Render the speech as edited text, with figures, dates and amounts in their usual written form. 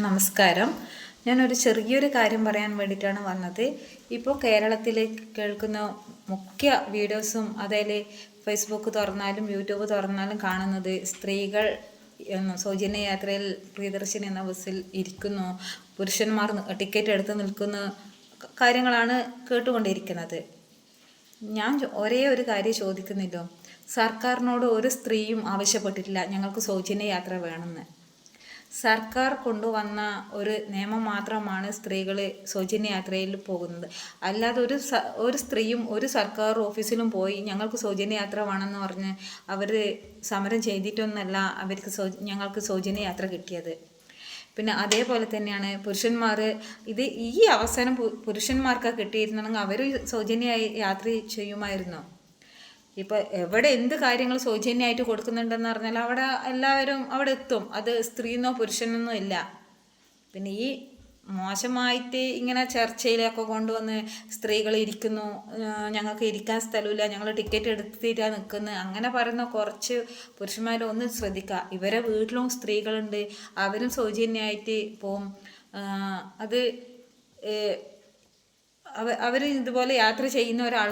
നമസ്കാരം. ഞാനൊരു ചെറിയൊരു കാര്യം പറയാൻ വേണ്ടിയിട്ടാണ് വന്നത്. ഇപ്പോൾ കേരളത്തിൽ കേൾക്കുന്ന മുഖ്യ വീഡിയോസും അതിൽ ഫേസ്ബുക്ക് തുറന്നാലും യൂട്യൂബ് തുറന്നാലും കാണുന്നത് സ്ത്രീകൾ സൗജന്യ യാത്രയിൽ പ്രിയദർശിനി എന്ന ബസ്സിൽ ഇരിക്കുന്നു, പുരുഷന്മാർ ടിക്കറ്റ് എടുത്ത് നിൽക്കുന്ന കാര്യങ്ങളാണ് കേട്ടുകൊണ്ടിരിക്കുന്നത്. ഞാൻ ഒരേ ഒരു കാര്യം ചോദിക്കുന്നില്ലോ, സർക്കാരിനോട് ഒരു സ്ത്രീയും ആവശ്യപ്പെട്ടിട്ടില്ല ഞങ്ങൾക്ക് സൗജന്യ യാത്ര വേണമെന്ന്. സർക്കാർ കൊണ്ടുവന്ന ഒരു നിയമം മാത്രമാണ് സ്ത്രീകൾ സൗജന്യ യാത്രയിൽ പോകുന്നത്. അല്ലാതെ ഒരു സ്ത്രീയും ഒരു സർക്കാർ ഓഫീസിലും പോയി ഞങ്ങൾക്ക് സൗജന്യ യാത്ര വേണമെന്ന് പറഞ്ഞ് അവർ സമരം ചെയ്തിട്ടൊന്നല്ല ഞങ്ങൾക്ക് സൗജന്യ യാത്ര കിട്ടിയത്. പിന്നെ അതേപോലെ തന്നെയാണ് പുരുഷന്മാർ. ഈ അവസരം പുരുഷന്മാർക്കാണ് കിട്ടിയിരുന്നെങ്കിൽ അവർ സൗജന്യ യാത്ര ചെയ്യുമായിരുന്നു. ഇപ്പോൾ എവിടെ എന്ത് കാര്യങ്ങൾ സൗജന്യമായിട്ട് കൊടുക്കുന്നുണ്ടെന്ന് പറഞ്ഞാൽ അവിടെ എല്ലാവരും അവിടെ എത്തും. അത് സ്ത്രീന്നോ പുരുഷനെന്നോ ഇല്ല. പിന്നെ ഈ മോശമായിട്ട് ഇങ്ങനെ ചർച്ചയിലൊക്കെ കൊണ്ടുവന്ന് സ്ത്രീകൾ ഇരിക്കുന്നു, ഞങ്ങൾക്ക് ഇരിക്കാൻ സ്ഥലമില്ല, ഞങ്ങൾ ടിക്കറ്റ് എടുത്തിട്ടാണ് നിൽക്കുന്നത്, അങ്ങനെ പറയുന്ന കുറച്ച് പുരുഷന്മാർ ഒന്ന് ശ്രദ്ധിക്കുക. ഇവരെ വീട്ടിലും സ്ത്രീകളുണ്ട്, അവരും സൗജന്യമായിട്ട് പോവും. അത് അവർ ഇതുപോലെ യാത്ര ചെയ്യുന്ന ഒരാൾ